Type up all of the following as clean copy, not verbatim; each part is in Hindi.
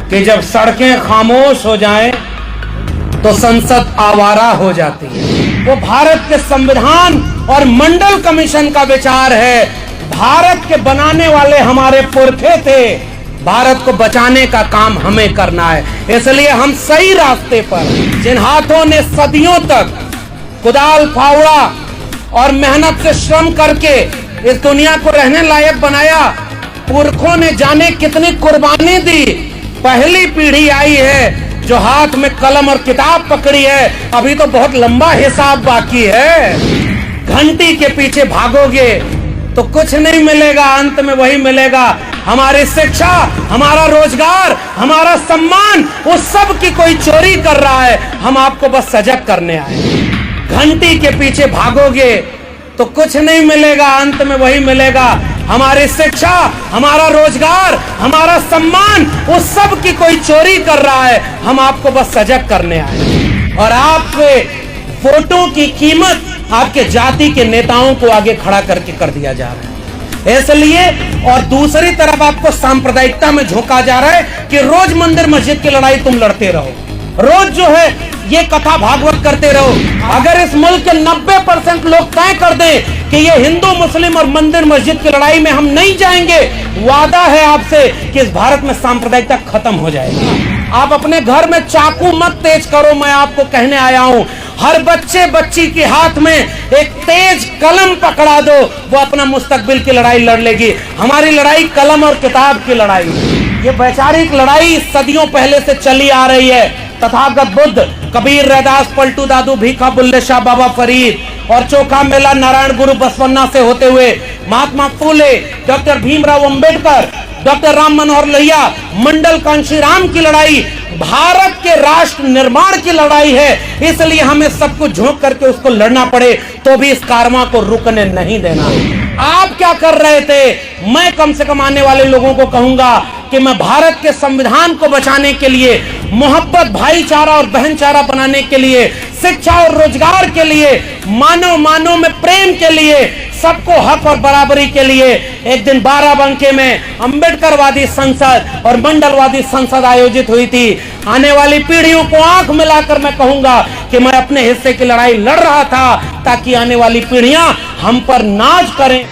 कि जब सड़कें खामोश हो जाएं तो संसद आवारा हो जाती है। वो भारत के संविधान और मंडल कमीशन का विचार है। भारत के बनाने वाले हमारे पुरखे थे, भारत को बचाने का काम हमें करना है। इसलिए हम सही रास्ते पर, जिन हाथों ने सदियों तक कुदाल फावड़ा और मेहनत से श्रम करके इस दुनिया को रहने लायक बनाया, पुरखों ने जाने कितनी कुर्बानी दी। पहली पीढ़ी आई है जो हाथ में कलम और किताब पकड़ी है, अभी तो बहुत लंबा हिसाब बाकी है। घंटी के पीछे भागोगे तो कुछ नहीं मिलेगा, अंत में वही मिलेगा, हमारी शिक्षा, हमारा रोजगार, हमारा सम्मान, उस सब की कोई चोरी कर रहा है। हम आपको बस सजग करने आए। घंटी के पीछे भागोगे तो कुछ नहीं मिलेगा, अंत में वही मिलेगा, हमारी शिक्षा, हमारा रोजगार, हमारा सम्मान, उस सब की कोई चोरी कर रहा है। हम आपको बस सजग करने आए। और आपके वोटों की कीमत आपके जाति के नेताओं को आगे खड़ा करके कर दिया जा रहा है। इसलिए और दूसरी तरफ आपको सांप्रदायिकता में झोंका जा रहा है कि रोज मंदिर मस्जिद की लड़ाई तुम लड़ते रहो, रोज जो है ये कथा भागवत करते रहो। अगर इस मुल्क के 90% लोग तय कर दें कि ये हिंदू मुस्लिम और मंदिर मस्जिद की लड़ाई में हम नहीं जाएंगे, वादा है आपसे कि इस भारत में सांप्रदायिकता खत्म हो जाएगी। आप अपने घर में चाकू मत तेज करो, मैं आपको कहने आया हूं। हर बच्चे बच्ची के हाथ में एक तेज कलम पकड़ा दो, वो अपना मुस्तकबिल की लड़ाई लड़ लेगी। हमारी लड़ाई कलम और किताब की लड़ाई, ये वैचारिक लड़ाई सदियों पहले से चली आ रही है। तथागत बुद्ध, कबीर, रैदास, पलटू दादू, भीखा, बुल्ले शाह, बाबा फरीद और चोखा मेला नारायण गुरु बसवन्ना से होते हुए महात्मा फूले, डॉक्टर भीमराव अंबेडकर, डॉक्टर राम मनोहर लोहिया, मंडल कांशीराम की लड़ाई भारत के राष्ट्र निर्माण की लड़ाई है। इसलिए हमें सबको झोंक करके उसको लड़ना पड़े तो भी इस कारवां को रुकने नहीं देना। आप क्या कर रहे थे? मैं कम से कम आने वाले लोगों को कहूंगा कि मैं भारत के संविधान को बचाने के लिए, मोहब्बत, भाईचारा और बहनचारा बनाने के लिए, शिक्षा और रोजगार के लिए, मानव मानव में प्रेम के लिए, सबको हक और बराबरी के लिए एक दिन बाराबंकी में अंबेडकरवादी संसद और मंडलवादी संसद आयोजित हुई थी। आने वाली पीढ़ियों को आंख मिलाकर मैं कहूंगा कि मैं अपने हिस्से की लड़ाई लड़ रहा था ताकि आने वाली पीढ़ियां हम पर नाज करें।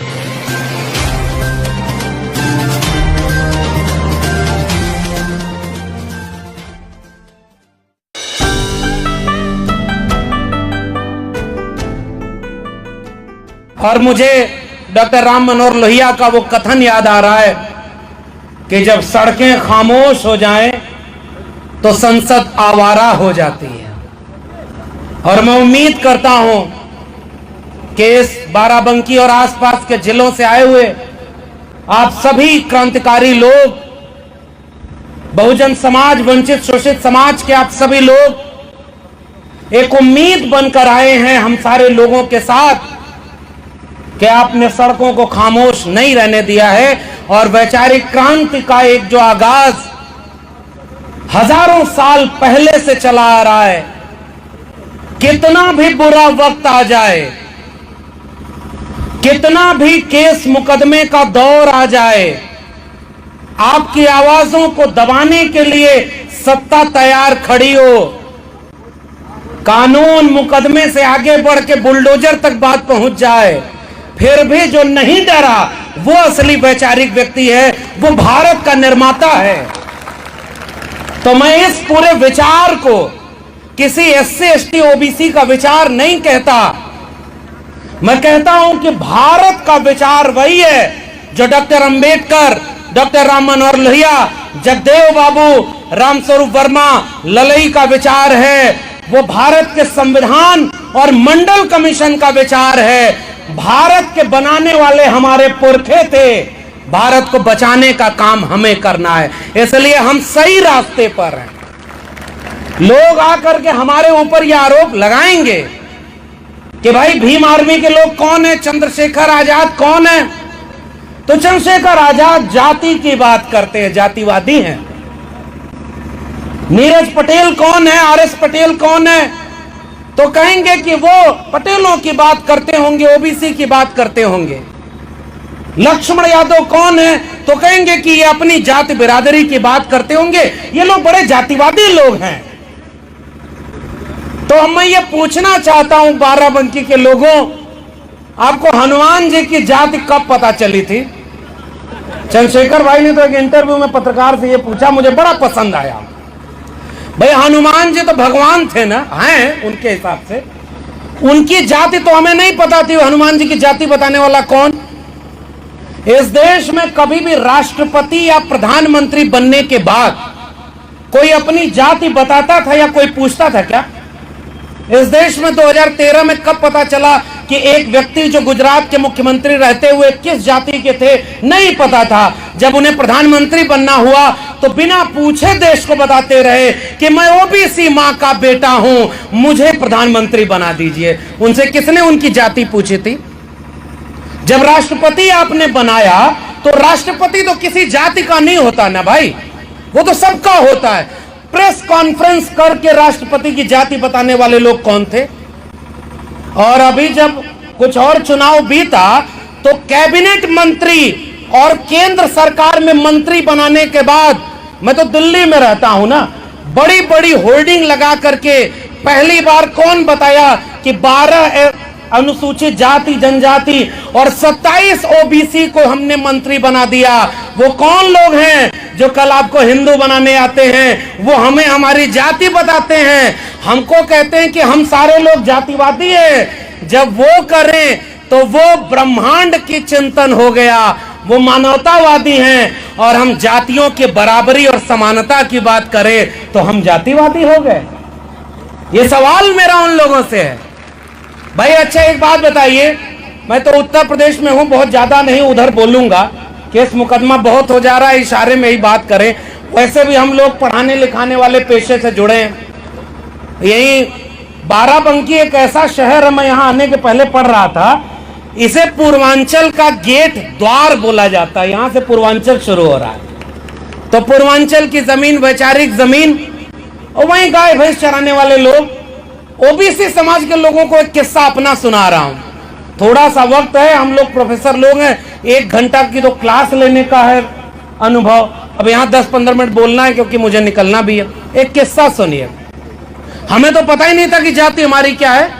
और मुझे डॉक्टर राम मनोहर लोहिया का वो कथन याद आ रहा है कि जब सड़कें खामोश हो जाएं तो संसद आवारा हो जाती है। और मैं उम्मीद करता हूं कि इस बाराबंकी और आसपास के जिलों से आए हुए आप सभी क्रांतिकारी लोग, बहुजन समाज, वंचित शोषित समाज के आप सभी लोग एक उम्मीद बनकर आए हैं हम सारे लोगों के साथ कि आपने सड़कों को खामोश नहीं रहने दिया है। और वैचारिक क्रांति का एक जो आगाज हजारों साल पहले से चला आ रहा है, कितना भी बुरा वक्त आ जाए, कितना भी केस मुकदमे का दौर आ जाए, आपकी आवाजों को दबाने के लिए सत्ता तैयार खड़ी हो। कानून मुकदमे से आगे बढ़ के बुलडोजर तक बात पहुंच जाए, फिर भी जो नहीं डरा वो असली वैचारिक व्यक्ति है, वो भारत का निर्माता है। तो मैं इस पूरे विचार को किसी एससी एसटी ओबीसी का विचार नहीं कहता, मैं कहता हूं कि भारत का विचार वही है जो डॉक्टर अंबेडकर, डॉक्टर राम मनोहर लोहिया, जगदेव बाबू, रामस्वरूप वर्मा, ललई का विचार है। वो भारत के संविधान और मंडल कमीशन का विचार है। भारत के बनाने वाले हमारे पुरखे थे, भारत को बचाने का काम हमें करना है। इसलिए हम सही रास्ते पर हैं। लोग आकर के हमारे ऊपर यह आरोप लगाएंगे कि भाई भीम आर्मी के लोग कौन है, चंद्रशेखर आजाद कौन है? तो चंद्रशेखर आजाद जाति की बात करते हैं, जातिवादी हैं। नीरज पटेल कौन है, आरएस पटेल कौन है? तो कहेंगे कि वो पटेलों की बात करते होंगे, ओबीसी की बात करते होंगे। लक्ष्मण यादव कौन है? तो कहेंगे कि ये अपनी जाति बिरादरी की बात करते होंगे, ये लोग बड़े जातिवादी लोग हैं। तो मैं ये पूछना चाहता हूं बाराबंकी के लोगों, आपको हनुमान जी की जाति कब पता चली थी? चंद्रशेखर भाई ने तो एक इंटरव्यू में पत्रकार से ये पूछा, मुझे बड़ा पसंद आया। भाई हनुमान जी तो भगवान थे ना, हैं उनके हिसाब से, उनकी जाति तो हमें नहीं पता थी। हनुमान जी की जाति बताने वाला कौन? इस देश में कभी भी राष्ट्रपति या प्रधानमंत्री बनने के बाद कोई अपनी जाति बताता था या कोई पूछता था क्या? इस देश में 2013 में कब पता चला कि एक व्यक्ति जो गुजरात के मुख्यमंत्री रहते हुए किस जाति के थे? नहीं पता था। जब उन्हें प्रधानमंत्री बनना हुआ तो बिना पूछे देश को बताते रहे कि मैं ओबीसी मां का बेटा हूं, मुझे प्रधानमंत्री बना दीजिए। उनसे किसने उनकी जाति पूछी थी? जब राष्ट्रपति आपने बनाया तो राष्ट्रपति तो किसी जाति का नहीं होता ना भाई, वो तो सबका होता है। प्रेस कॉन्फ्रेंस करके राष्ट्रपति की जाति बताने वाले लोग कौन थे? और अभी जब कुछ और चुनाव बीता तो कैबिनेट मंत्री और केंद्र सरकार में मंत्री बनाने के बाद, मैं तो दिल्ली में रहता हूं ना, बड़ी बड़ी होर्डिंग लगा करके पहली बार कौन बताया कि 12 अनुसूचित जाति जनजाति और 27 ओबीसी को हमने मंत्री बना दिया। वो कौन लोग हैं जो कल आपको हिंदू बनाने आते हैं? वो हमें हमारी जाति बताते हैं, हमको कहते हैं कि हम सारे लोग जातिवादी हैं। जब वो करें तो वो ब्रह्मांड की चिंतन हो गया, वो मानवतावादी हैं। और हम जातियों के बराबरी और समानता की बात करें तो हम जातिवादी हो गए। ये सवाल मेरा उन लोगों से है। भाई अच्छा एक बात बताइए, मैं तो उत्तर प्रदेश में हूं, बहुत ज्यादा नहीं उधर बोलूंगा, केस मुकदमा बहुत हो जा रहा है, इशारे में ही बात करें। वैसे भी हम लोग पढ़ाने लिखाने वाले पेशे से जुड़े हैं। यही बाराबंकी एक ऐसा शहर है, मैं यहाँ आने के पहले पढ़ रहा था, इसे पूर्वांचल का गेट द्वार बोला जाता है। यहां से पूर्वांचल शुरू हो रहा है। तो पूर्वांचल की जमीन वैचारिक जमीन, और वहीं गाय भैंस चराने वाले लोग। ओबीसी समाज के लोगों को एक किस्सा अपना सुना रहा हूं। थोड़ा सा वक्त है, हम लोग प्रोफेसर लोग हैं, 1 घंटा की तो क्लास लेने का है अनुभव। अब यहाँ 10-15 मिनट बोलना है क्योंकि मुझे निकलना भी है। एक किस्सा सुनिए। हमें तो पता ही नहीं था कि जाति हमारी क्या है।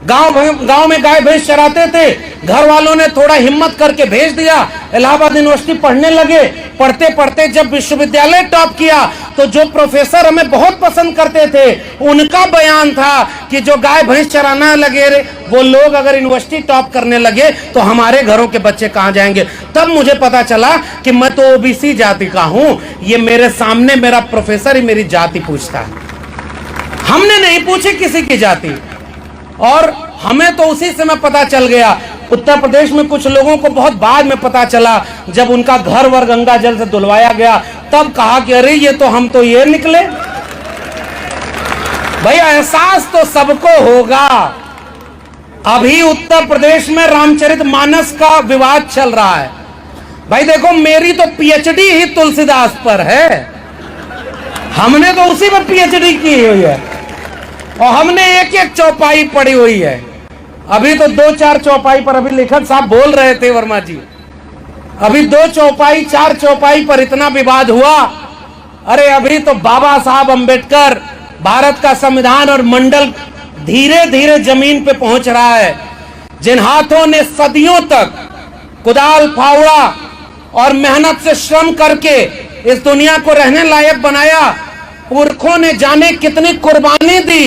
गांव में गाय भैंस चराते थे, घर वालों ने थोड़ा हिम्मत करके भेज दिया, इलाहाबाद यूनिवर्सिटी पढ़ने लगे। पढ़ते पढ़ते जब विश्वविद्यालय टॉप किया तो जो प्रोफेसर हमें बहुत पसंद करते थे, उनका बयान था कि जो गाय भैंस चराना लगे वो लोग अगर यूनिवर्सिटी टॉप करने लगे तो हमारे घरों के बच्चे कहां जाएंगे। तब मुझे पता चला कि मैं तो ओबीसी जाति का हूं। ये मेरे सामने मेरा प्रोफेसर ही मेरी जाति पूछता है। हमने नहीं पूछी किसी की जाति, और हमें तो उसी समय पता चल गया। उत्तर प्रदेश में कुछ लोगों को बहुत बाद में पता चला, जब उनका घर वर गंगा जल से धुलवाया गया, तब कहा कि अरे ये तो हम तो ये निकले। भैया एहसास तो सबको होगा। अभी उत्तर प्रदेश में रामचरितमानस का विवाद चल रहा है। भाई देखो, मेरी तो पीएचडी ही तुलसीदास पर है। हमने तो उसी में पीएचडी की हुई है और हमने एक एक चौपाई पढ़ी हुई है। अभी तो 2-4 चौपाई पर, अभी लेखक साहब बोल रहे थे वर्मा जी, अभी 2 चौपाई 4 चौपाई पर इतना विवाद हुआ। अरे अभी तो बाबा साहब अंबेडकर, भारत का संविधान और मंडल धीरे धीरे जमीन पे पहुंच रहा है। जिन हाथों ने सदियों तक कुदाल फावड़ा और मेहनत से श्रम करके इस दुनिया को रहने लायक बनाया, पुरखों ने जाने कितनी कुर्बानी दी।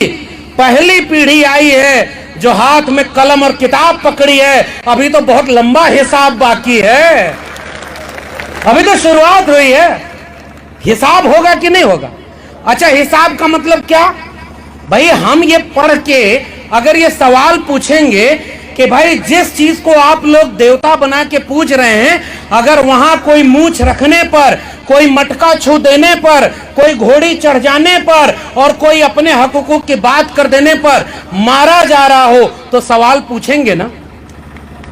पहली पीढ़ी आई है जो हाथ में कलम और किताब पकड़ी है। अभी तो बहुत लंबा हिसाब बाकी है, अभी तो शुरुआत हुई है। हिसाब होगा कि नहीं होगा? अच्छा, हिसाब का मतलब क्या? भाई हम ये पढ़ के अगर ये सवाल पूछेंगे कि भाई जिस चीज को आप लोग देवता बना के पूज रहे हैं, अगर वहां कोई मूंछ रखने पर, कोई मटका छू देने पर, कोई घोड़ी चढ़ जाने पर और कोई अपने हक हुकूक की बात कर देने पर मारा जा रहा हो तो सवाल पूछेंगे ना।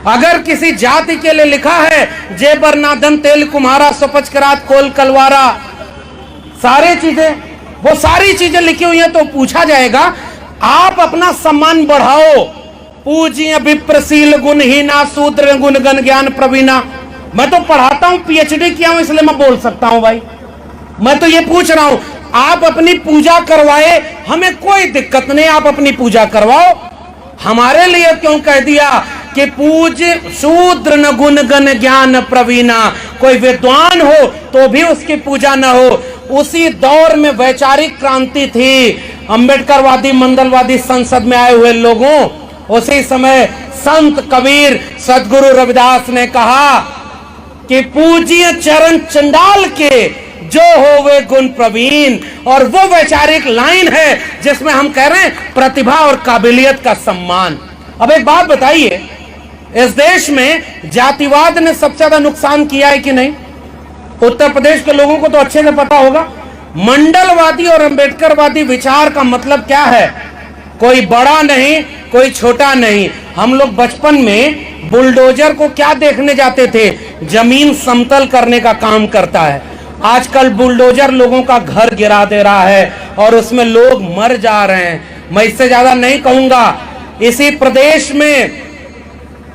अगर किसी जाति के लिए लिखा है जेबर नादन तेल कुम्हारा सुपच करात कोल कलवारा, सारी चीजें, वो सारी चीजें लिखी हुई हैं, तो पूछा जाएगा आप अपना सम्मान बढ़ाओ, पूज्य विप्रशील गुणहीना शूद्र गुण गण ज्ञान प्रवीणा। मैं तो पढ़ाता हूं, पीएचडी किया हूं, इसलिए मैं बोल सकता हूं भाई। मैं तो ये पूछ रहा हूं, आप अपनी पूजा करवाए, हमें कोई दिक्कत नहीं, आप अपनी पूजा करवाओ। हमारे लिए क्यों कह दिया कि पूज्य शूद्र न गुण गण ज्ञान प्रवीणा? कोई विद्वान हो तो भी उसकी पूजा न हो। उसी दौर में वैचारिक क्रांति थी, अंबेडकरवादी मंडलवादी संसद में आए हुए लोगों, उसी समय संत कबीर सदगुरु रविदास ने कहा कि पूज्य चरण चंडाल के जो हो वे गुण प्रवीण। और वो वैचारिक लाइन है जिसमें हम कह रहे हैं प्रतिभा और काबिलियत का सम्मान। अब एक बात बताइए, इस देश में जातिवाद ने सबसे ज्यादा नुकसान किया है कि नहीं? उत्तर प्रदेश के लोगों को तो अच्छे से पता होगा। मंडलवादी और अंबेडकरवादी विचार का मतलब क्या है? कोई बड़ा नहीं, कोई छोटा नहीं। हम लोग बचपन में बुलडोजर को क्या देखने जाते थे? जमीन समतल करने का काम करता है। आजकल बुलडोजर लोगों का घर गिरा दे रहा है और उसमें लोग मर जा रहे हैं। मैं इससे ज्यादा नहीं कहूंगा। इसी प्रदेश में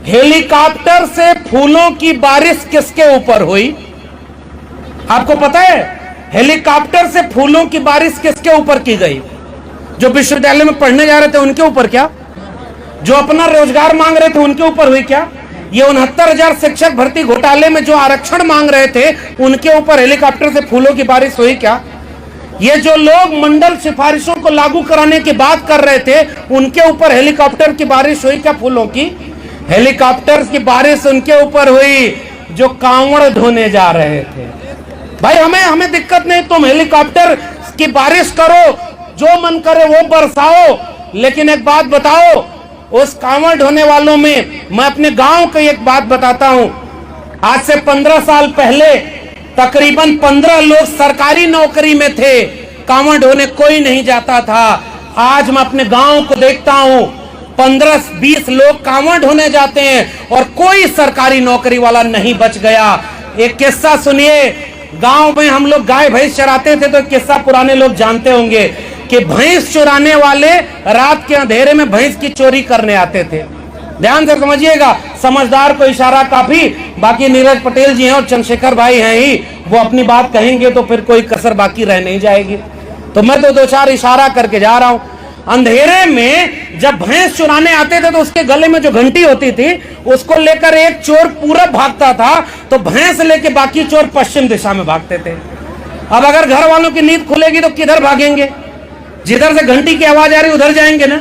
हेलीकॉप्टर से फूलों की बारिश किसके ऊपर हुई? आपको पता है? हेलीकॉप्टर से फूलों की बारिश किसके ऊपर की गई? जो विश्वविद्यालय में पढ़ने जा रहे थे उनके ऊपर क्या? जो अपना रोजगार मांग रहे थे उनके ऊपर हुई क्या? ये 69,000 शिक्षक भर्ती घोटाले में जो आरक्षण मांग रहे थे उनके ऊपर हेलीकॉप्टर से फूलों की बारिश हुई क्या? ये जो लोग मंडल सिफारिशों को लागू कराने की बात कर रहे थे उनके ऊपर हेलीकॉप्टर की बारिश हुई क्या? फूलों की हेलीकॉप्टर की बारिश उनके ऊपर हुई जो कांवड़ ढोने जा रहे थे। भाई हमें दिक्कत नहीं, तुम हेलीकॉप्टर की बारिश करो, जो मन करे वो बरसाओ, लेकिन एक बात बताओ, उस कांवड़ ढोने वालों में मैं अपने गांव की एक बात बताता हूं। आज से 15 साल पहले तकरीबन 15 लोग सरकारी नौकरी में थे, कांवड़ ढोने कोई नहीं जाता था। आज मैं अपने गांव को देखता हूं, 15-20 लोग कांवड़ ढोने जाते हैं और कोई सरकारी नौकरी वाला नहीं बच गया। एक किस्सा सुनिए, गांव में हम लोग गाय भैंस चराते थे तो एक किस्सा पुराने लोग जानते होंगे कि भैंस चुराने वाले रात के अंधेरे में भैंस की चोरी करने आते थे। ध्यान से समझिएगा, समझदार को इशारा काफी। बाकी नीरज पटेल जी हैं और चंद्रशेखर भाई हैं ही, वो अपनी बात कहेंगे तो फिर कोई कसर बाकी रह नहीं जाएगी। तो मैं तो 2-4 इशारा करके जा रहा हूं। अंधेरे में जब भैंस चुराने आते थे तो उसके गले में जो घंटी होती थी उसको लेकर एक चोर पूरब भागता था तो भैंस लेके बाकी चोर पश्चिम दिशा में भागते थे। अब अगर घर वालों की नींद खुलेगी तो किधर भागेंगे? जिधर से घंटी की आवाज आ रही उधर जाएंगे ना।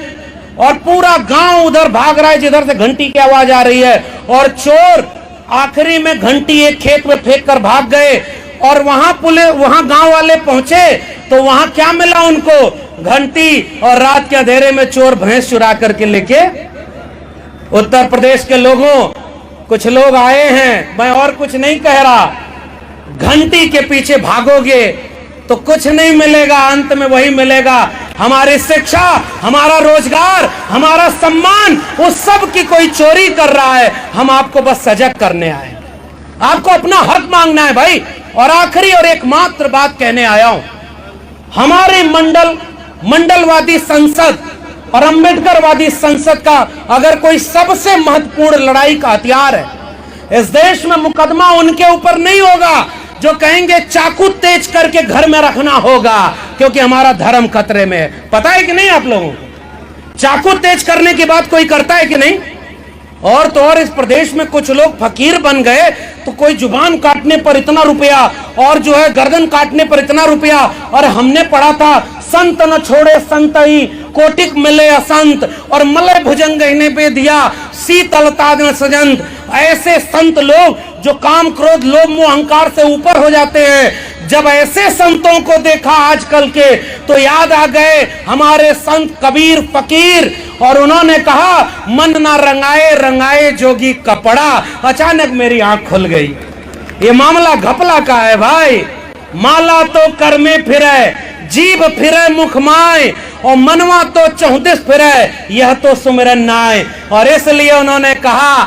और पूरा गांव उधर भाग रहा है जिधर से घंटी की आवाज आ रही है। और चोर आखिरी में घंटी एक खेत में फेंक कर भाग गए और वहां गांव वाले पहुंचे तो वहां क्या मिला उनको? घंटी। और रात के अंधेरे में चोर भैंस चुरा करके लेके। उत्तर प्रदेश के लोगों, कुछ लोग आए हैं, मैं और कुछ नहीं कह रहा, घंटी के पीछे भागोगे तो कुछ नहीं मिलेगा, अंत में वही मिलेगा, हमारी शिक्षा, हमारा रोजगार, हमारा सम्मान, उस सब की कोई चोरी कर रहा है। हम आपको बस सजग करने आए, आपको अपना हक मांगना है भाई। और आखिरी और एकमात्र बात कहने आया हूं, हमारे मंडलवादी संसद और अंबेडकरवादी संसद का अगर कोई सबसे महत्वपूर्ण लड़ाई का हथियार है, इस देश में मुकदमा उनके ऊपर नहीं होगा जो कहेंगे चाकू तेज करके घर में रखना होगा क्योंकि हमारा धर्म खतरे में है। पता है कि नहीं आप लोगों को? चाकू तेज करने की बात कोई करता है कि नहीं? और तो और इस प्रदेश में कुछ लोग फकीर बन गए तो कोई जुबान काटने पर इतना रुपया और जो है गर्दन काटने पर इतना रुपया। और हमने पढ़ा था, संत न छोड़े संतई कोटिक मिले असंत और मलय भुजंग इन्हें पे दिया शीतलता न सजंत। ऐसे संत लोग जो काम क्रोध लोभ मोह अहंकार से ऊपर हो जाते हैं, जब ऐसे संतों को देखा आजकल के तो याद आ गए हमारे संत कबीर फकीर। और उन्होंने कहा, मन ना रंगाए रंगाए जोगी कपड़ा। अचानक मेरी आंख खुल गई, ये मामला घपला का है भाई। माला तो कर में फिरे, जीभ फिरे मुख माए और मनवा तो 34 फिरे, यह तो सुमिरन नाय। और इसलिए उन्होंने कहा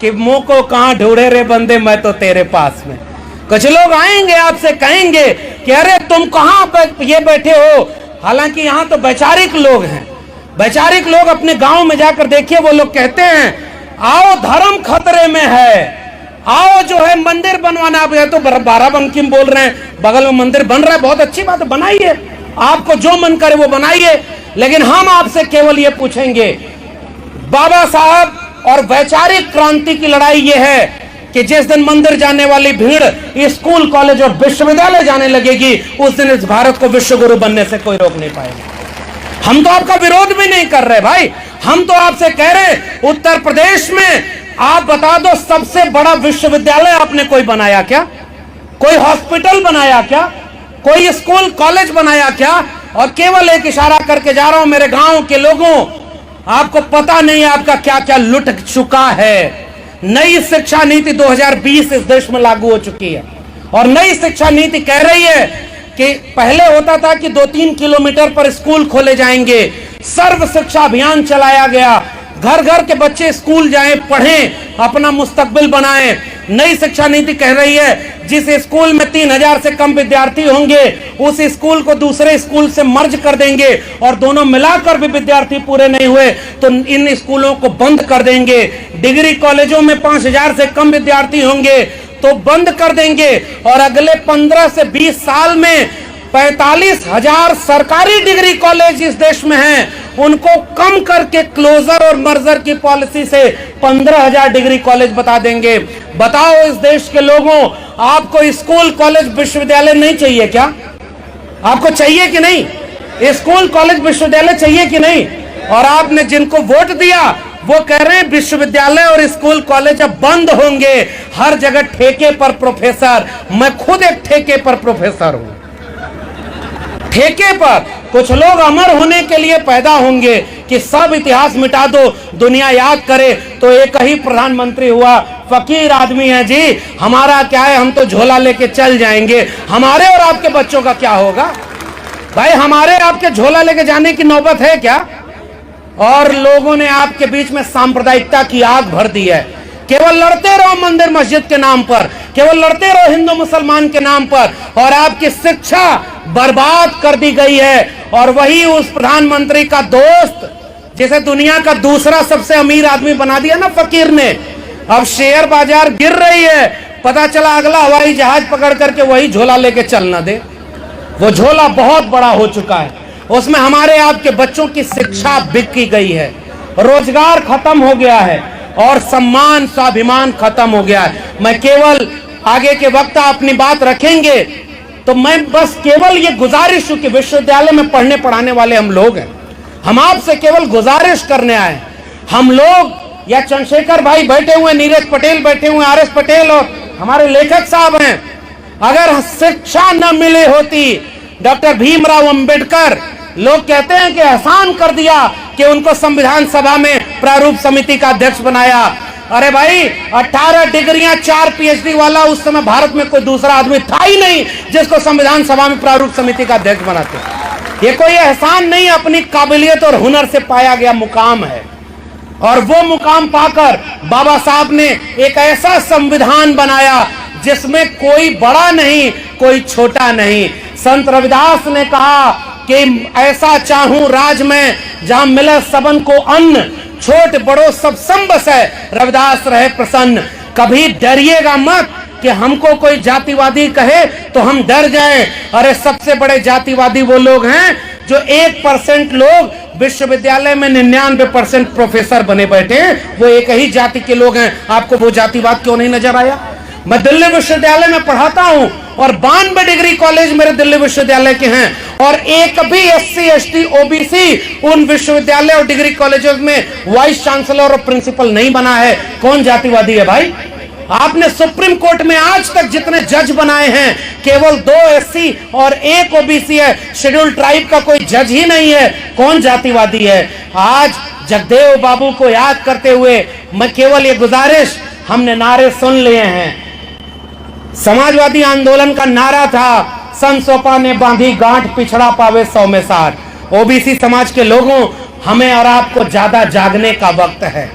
कि मुंह को कहां ढूंढे रे बंदे, मैं तो तेरे पास में। कुछ लोग आएंगे आपसे कहेंगे कि अरे तुम कहां ये बैठे हो, हालांकि यहां तो वैचारिक लोग हैं, वैचारिक लोग अपने गांव में जाकर देखिए, वो लोग कहते हैं आओ धर्म खतरे में है, आओ जो है मंदिर बनवाना। आप तो बाराबंकी में बोल रहे हैं बगल में मंदिर बन रहा है, बहुत अच्छी बात है, बनाइए, आपको जो मन करे वो बनाइए। लेकिन हम आपसे केवल ये पूछेंगे, बाबा साहब और वैचारिक क्रांति की लड़ाई ये है कि जिस दिन मंदिर जाने वाली भीड़ स्कूल कॉलेज और विश्वविद्यालय जाने लगेगी, उस दिन इस भारत को विश्व गुरु बनने से कोई रोक नहीं पाएगा। हम तो आपका विरोध भी नहीं कर रहे भाई, हम तो आपसे कह रहे उत्तर प्रदेश में आप बता दो सबसे बड़ा विश्वविद्यालय आपने कोई बनाया क्या? कोई हॉस्पिटल बनाया क्या? कोई स्कूल कॉलेज बनाया क्या? और केवल एक इशारा करके जा रहा हूं मेरे गांव के लोगों, आपको पता नहीं आपका क्या क्या लुट चुका है। नई शिक्षा नीति 2020 इस देश में लागू हो चुकी है और नई शिक्षा नीति कह रही है कि पहले होता था कि 2-3 किलोमीटर पर स्कूल खोले जाएंगे, सर्व शिक्षा अभियान चलाया गया, घर घर के बच्चे स्कूल जाएं, पढ़ें, अपना मुस्तकबिल बनाएं। नई शिक्षा नीति कह रही है जिस स्कूल में 3000 से कम विद्यार्थी होंगे उस स्कूल को दूसरे स्कूल से मर्ज कर देंगे और दोनों मिलाकर भी विद्यार्थी पूरे नहीं हुए तो इन स्कूलों को बंद कर देंगे। डिग्री कॉलेजों में 5000 से कम विद्यार्थी होंगे तो बंद कर देंगे और अगले 15 से 20 साल में 45,000 सरकारी डिग्री कॉलेज इस देश में हैं, उनको कम करके क्लोजर और मर्जर की पॉलिसी से 15,000 डिग्री कॉलेज बता देंगे। बताओ इस देश के लोगों, आपको स्कूल कॉलेज विश्वविद्यालय नहीं चाहिए क्या? आपको चाहिए कि नहीं? स्कूल कॉलेज विश्वविद्यालय चाहिए कि नहीं? और आपने जिनको वोट दिया वो कह रहे हैं विश्वविद्यालय और स्कूल कॉलेज अब बंद होंगे, हर जगह ठेके पर प्रोफेसर। मैं खुद एक ठेके पर प्रोफेसर हूं, ठेके पर। कुछ लोग अमर होने के लिए पैदा होंगे कि सब इतिहास मिटा दो, दुनिया याद करे, तो एक ही प्रधानमंत्री हुआ, फकीर आदमी है जी, हमारा क्या है, हम तो झोला लेके चल जाएंगे। हमारे और आपके बच्चों का क्या होगा भाई? हमारे आपके झोला लेके जाने की नौबत है क्या? और लोगों ने आपके बीच में सांप्रदायिकता की आग भर दी है। केवल लड़ते रहो मंदिर मस्जिद के नाम पर, केवल लड़ते रहो हिंदू मुसलमान के नाम पर, और आपकी शिक्षा बर्बाद कर दी गई है। और वही उस प्रधानमंत्री का दोस्त जिसे दुनिया का दूसरा सबसे अमीर आदमी बना दिया ना फकीर ने, अब शेयर बाजार गिर रही है, पता चला अगला हवाई जहाज पकड़ करके वही झोला लेके चल न दे। वो झोला बहुत बड़ा हो चुका है, उसमें हमारे आपके बच्चों की शिक्षा बिक गई है, रोजगार खत्म हो गया है और सम्मान स्वाभिमान खत्म हो गया है। मैं केवल आगे के वक्त अपनी बात रखेंगे तो मैं बस केवल ये गुजारिश हूं कि विश्वविद्यालय में पढ़ने पढ़ाने वाले हम लोग हैं, हम आपसे केवल गुजारिश करने आए। हम लोग या चंद्रशेखर भाई बैठे हुए, नीरज पटेल बैठे हुए, आर एस पटेल और हमारे लेखक साहब हैं, अगर शिक्षा न मिले होती, डॉक्टर भीमराव अंबेडकर लोग कहते हैं कि एहसान कर दिया कि उनको संविधान सभा में प्रारूप समिति का अध्यक्ष बनाया। अरे भाई 18 डिग्रियां 4 पीएचडी वाला उस समय भारत में कोई दूसरा आदमी था ही नहीं जिसको संविधान सभा में प्रारूप समिति का अध्यक्ष बनाते। ये कोई एहसान नहीं, अपनी काबिलियत और हुनर से पाया गया मुकाम है। और वो मुकाम पाकर बाबा साहब ने एक ऐसा संविधान बनाया जिसमें कोई बड़ा नहीं, कोई छोटा नहीं। संत रविदास ने कहा कि ऐसा चाहूं राज में जहां मिले सबन को अन्न, छोट बड़ो सब संबस है, रविदास रहे प्रसन्न। कभी डरिएगा मत कि हमको कोई जातिवादी कहे तो हम डर जाएं। अरे सबसे बड़े जातिवादी वो लोग हैं जो 1% लोग विश्वविद्यालय में 99% प्रोफेसर बने बैठे हैं, वो एक ही जाति के लोग हैं। आपको वो जातिवाद क्यों नहीं नजर आया? मैं दिल्ली विश्वविद्यालय में पढ़ाता हूं और 92 डिग्री कॉलेज मेरे दिल्ली विश्वविद्यालय के हैं और एक भी SC ST OBC उन विश्वविद्यालय और डिग्री कॉलेजों में वाइस चांसलर और प्रिंसिपल नहीं बना है। कौन जातिवादी है भाई? आपने सुप्रीम कोर्ट में आज तक जितने जज बनाए हैं केवल 2 SC और 1 OBC है, शेड्यूल ट्राइब का कोई जज ही नहीं है। कौन जातिवादी है? आज जगदेव बाबू को याद करते हुए मैं केवल ये गुजारिश, हमने नारे सुन लिए हैं। समाजवादी आंदोलन का नारा था, सन सोपा ने बांधी गांठ, पिछड़ा पावे 100 में 60। OBC समाज के लोगों, हमें और आपको ज्यादा जागने का वक्त है।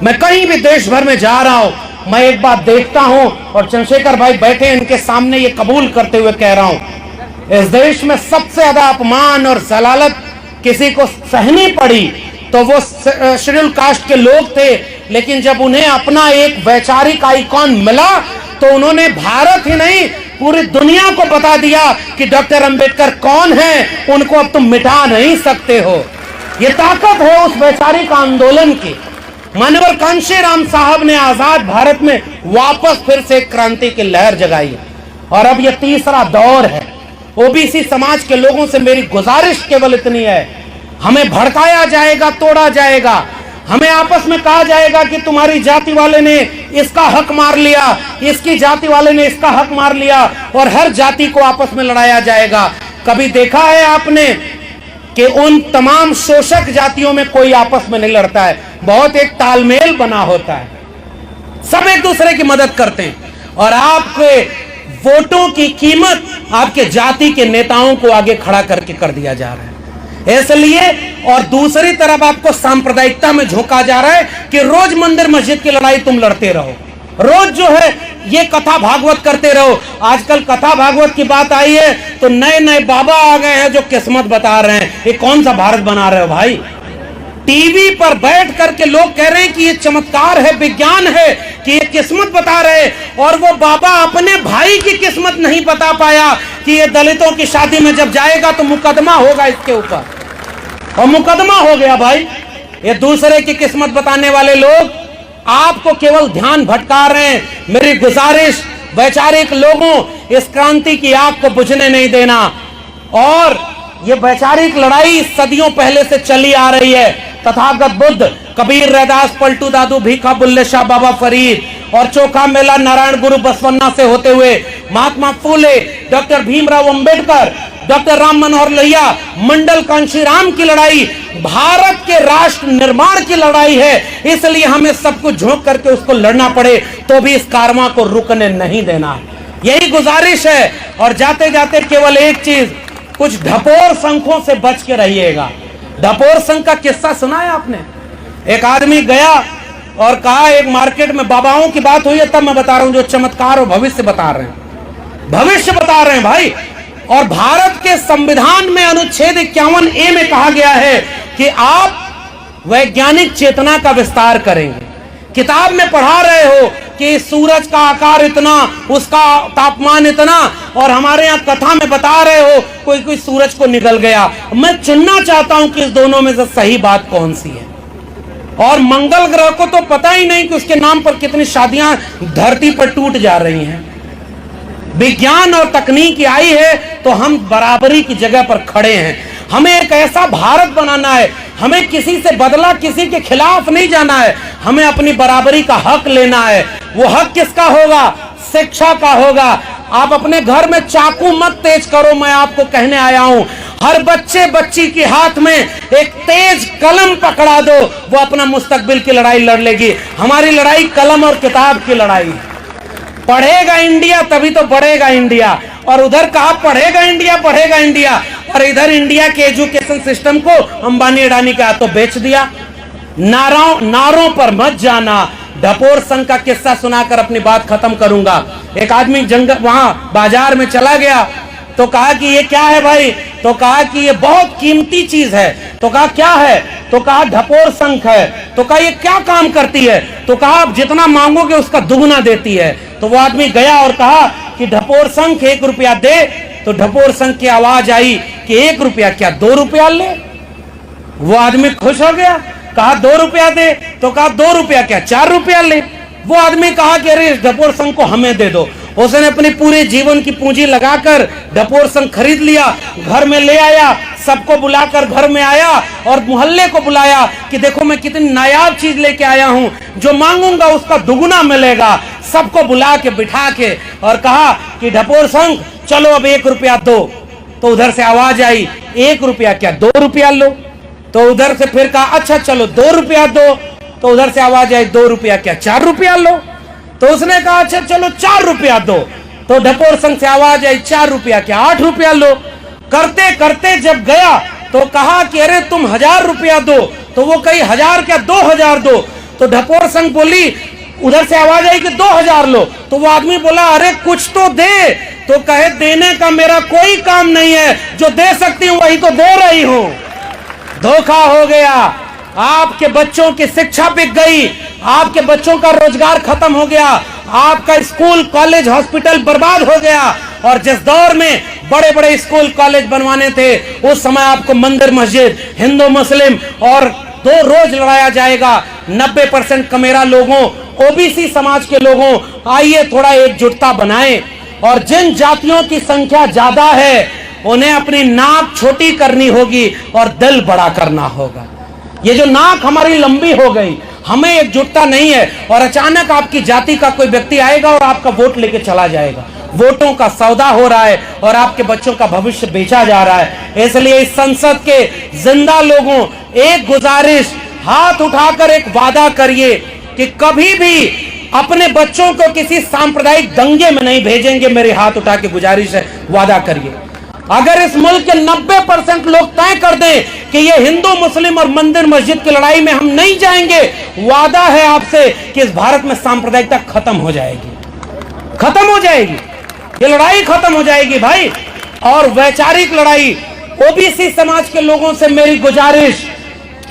मैं कहीं भी देश भर में जा रहा हूं, मैं एक बात देखता हूं और चंद्रशेखर भाई बैठे इनके सामने ये कबूल करते हुए कह रहा हूं, इस देश में सबसे ज्यादा अपमान और जलालत किसी को सहनी पड़ी तो वो शेड्यूल कास्ट के लोग थे, लेकिन जब उन्हें अपना एक वैचारिक आइकॉन मिला तो उन्होंने भारत ही नहीं पूरी दुनिया को बता दिया कि डॉक्टर अंबेडकर कौन है, उनको अब तुम मिटा नहीं सकते हो। ये ताकत है उस वैचारिक आंदोलन की। मानवर कांशीराम साहब ने आजाद भारत में वापस फिर से क्रांति की लहर जगाई और अब यह तीसरा दौर है। ओबीसी समाज के लोगों से मेरी गुजारिश केवल इतनी है, हमें भड़काया जाएगा, तोड़ा जाएगा, हमें आपस में कहा जाएगा कि तुम्हारी जाति वाले ने इसका हक मार लिया, इसकी जाति वाले ने इसका हक मार लिया, और हर जाति को आपस में लड़ाया जाएगा। कभी देखा है आपने कि उन तमाम शोषक जातियों में कोई आपस में नहीं लड़ता है, बहुत एक तालमेल बना होता है, सब एक दूसरे की मदद करते हैं, और आपके वोटों की कीमत आपके जाति के नेताओं को आगे खड़ा करके कर दिया जा रहा है। इसलिए और दूसरी तरफ आपको सांप्रदायिकता में झोंका जा रहा है कि रोज मंदिर मस्जिद की लड़ाई तुम लड़ते रहो, रोज जो है ये कथा भागवत करते रहो। आजकल कथा भागवत की बात आई है तो नए नए बाबा आ गए हैं जो किस्मत बता रहे हैं। ये कौन सा भारत बना रहे हो भाई? टीवी पर बैठ करके लोग कह रहे हैं कि ये चमत्कार है, विज्ञान है, कि ये किस्मत बता रहे, और वो बाबा अपने भाई की किस्मत नहीं बता पाया कि ये दलितों की शादी में जब जाएगा तो मुकदमा होगा इसके ऊपर, और मुकदमा हो गया भाई। ये दूसरे की किस्मत बताने वाले लोग आपको केवल ध्यान भटका रहे हैं। मेरी गुजारिश, वैचारिक लोगों, इस क्रांति की आग को बुझने नहीं देना। और ये वैचारिक लड़ाई सदियों पहले से चली आ रही है। तथागत बुद्ध, कबीर, रैदास, पलटू दादू, भीखा, बुल्ले शाह, बाबा फरीद और चोखा मेला नारायण गुरु बसवन्ना से होते हुए महात्मा फूले, डॉक्टर भीमराव अंबेडकर, डॉक्टर राम मनोहर लोहिया, मंडल कांशीराम की लड़ाई भारत के राष्ट्र निर्माण की लड़ाई है। इसलिए हमें सब कुछ झोंक करके उसको लड़ना पड़े तो भी इस कारवां को रुकने नहीं देना। यही गुजारिश है। और जाते जाते केवल एक चीज, कुछ ढपोर संखों से बच के रहिएगा। ढपोर संख का किस्सा सुना है आपने? एक आदमी गया और कहा, एक मार्केट में बाबाओं की बात हुई है, तब मैं बता रहा हूं जो चमत्कार और भविष्य बता रहे हैं, भविष्य बता रहे हैं भाई। और भारत के संविधान में अनुच्छेद 51A में कहा गया है कि आप वैज्ञानिक चेतना का विस्तार करेंगे। किताब में पढ़ा रहे हो कि सूरज का आकार इतना, उसका तापमान इतना, और हमारे यहाँ कथा में बता रहे हो कोई कोई सूरज को निगल गया। मैं चुनना चाहता हूं कि इस दोनों में से सही बात कौन सी है। और मंगल ग्रह को तो पता ही नहीं कि उसके नाम पर कितनी शादियां धरती पर टूट जा रही हैं। विज्ञान और तकनीक आई है तो हम बराबरी की जगह पर खड़े हैं। हमें एक ऐसा भारत बनाना है, हमें किसी से बदला, किसी के खिलाफ नहीं जाना है, हमें अपनी बराबरी का हक लेना है। वो हक किसका होगा? शिक्षा का होगा। आप अपने घर में चाकू मत तेज करो, मैं आपको कहने आया हूं। हर बच्चे बच्ची के हाथ में एक तेज कलम पकड़ा दो, वो अपना मुस्तकबिल की लड़ाई लड़ लेगी। हमारी लड़ाई कलम और किताब की लड़ाई है। पढ़ेगा इंडिया तभी तो बढ़ेगा इंडिया, और उधर कहा पढ़ेगा इंडिया, बढ़ेगा इंडिया, और इधर इंडिया के एजुकेशन सिस्टम को अंबानी अडानी के हाथों बेच दिया। नारों पर मत जाना। ढपोर संघ का किस्सा सुनाकर अपनी बात खत्म करूंगा। एक आदमी जंगल वहां बाजार में चला गया तो कहा कि ये क्या है भाई? तो कहा कि ये बहुत कीमती चीज है। तो कहा क्या है? तो कहा ढपोर संख है। तो कहा ये क्या काम करती है? तो कहा आप जितना मांगोगे उसका दुगना देती है। तो वो आदमी गया और कहा कि ढपोर संख 1 रुपया दे। तो ढपोर संख की आवाज आई कि 1 रुपया क्या 2 रुपया ले? वो आदमी खुश हो गया, कहा 2 रुपया दे। तो कहा 2 रुपया क्या 4 रुपया ले? वो आदमी कहा कि अरे इस ढपोर संघ को हमें दे दो। उसने अपनी पूरे जीवन की पूंजी लगाकर ढपोर संघ खरीद लिया, घर में ले आया, सबको बुलाकर घर में आया और मोहल्ले को बुलाया कि देखो मैं कितनी नायाब चीज लेके आया हूं, जो मांगूंगा उसका दुगुना मिलेगा। सबको बुला के बिठा के और कहा कि ढपोर संघ चलो अब 1 रुपया दो। तो उधर से आवाज आई 1 रुपया क्या 2 रुपया लो। तो उधर से फिर कहा अच्छा चलो 2 रुपया दो। तो उधर से आवाज आई 2 रुपया क्या 4 रुपया लो। तो उसने कहा अच्छा चलो 4 रुपया दो। तो ढपोर संघ से आवाज आई 4 रुपया क्या 8 रुपया लो। करते करते जब गया तो कहा कि अरे तुम 1000 रुपया दो। तो वो कही 1000 क्या 2000 दो। तो ढपोर संघ बोली, उधर से आवाज आई कि 2000 लो। तो वो आदमी बोला अरे कुछ तो दे। तो कहे देने का मेरा कोई काम नहीं है, जो दे सकती हूं वही तो दे रही हूं। धोखा हो गया, आपके बच्चों की शिक्षा बिक गई, आपके बच्चों का रोजगार खत्म हो गया, आपका स्कूल कॉलेज हॉस्पिटल बर्बाद हो गया। और जिस दौर में बड़े बड़े स्कूल कॉलेज बनवाने थे, उस समय आपको मंदिर मस्जिद, हिंदू मुस्लिम और दो रोज लड़ाया जाएगा। 90% कमेरा लोगों, ओबीसी समाज के लोगों, आइए थोड़ा एकजुटता बनाएं और जिन जातियों की संख्या ज्यादा है उन्हें अपनी नाक छोटी करनी होगी और दिल बड़ा करना होगा। ये जो नाक हमारी लंबी हो गई, हमें एकजुटता नहीं है और अचानक आपकी जाति का कोई व्यक्ति आएगा और आपका वोट लेके चला जाएगा। वोटों का सौदा हो रहा है और आपके बच्चों का भविष्य बेचा जा रहा है। इसलिए इस संसद के जिंदा लोगों, एक गुजारिश, हाथ उठाकर एक वादा करिए कि कभी भी अपने बच्चों को किसी सांप्रदायिक दंगे में नहीं भेजेंगे। मेरे हाथ उठा के गुजारिश है, वादा करिए। अगर इस मुल्क के 90% लोग तय कर दें कि ये हिंदू मुस्लिम और मंदिर मस्जिद की लड़ाई में हम नहीं जाएंगे, वादा है आपसे कि इस भारत में सांप्रदायिकता खत्म हो जाएगी, खत्म हो जाएगी, ये लड़ाई खत्म हो जाएगी भाई। और वैचारिक लड़ाई, ओबीसी समाज के लोगों से मेरी गुजारिश,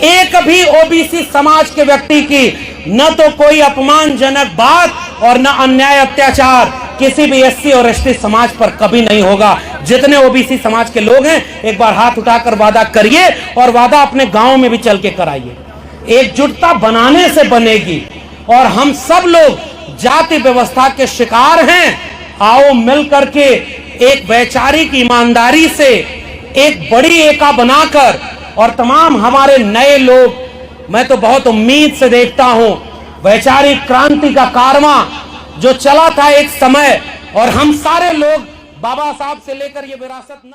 एक भी ओबीसी समाज के व्यक्ति की न तो कोई अपमानजनक बात और न अन्याय अत्याचार किसी भी एससी और एसटी समाज पर कभी नहीं होगा। जितने ओबीसी समाज के लोग हैं, एक बार हाथ उठाकर वादा करिए और वादा अपने गांव में भी चल के कराइए। एकजुटता बनाने से बनेगी और हम सब लोग जाति व्यवस्था के शिकार हैं। आओ मिल करके एक वैचारिक ईमानदारी से एक बड़ी एका बनाकर, और तमाम हमारे नए लोग, मैं तो बहुत उम्मीद से देखता हूं वैचारिक क्रांति का कारवां जो चला था एक समय, और हम सारे लोग बाबा साहब से लेकर ये विरासत न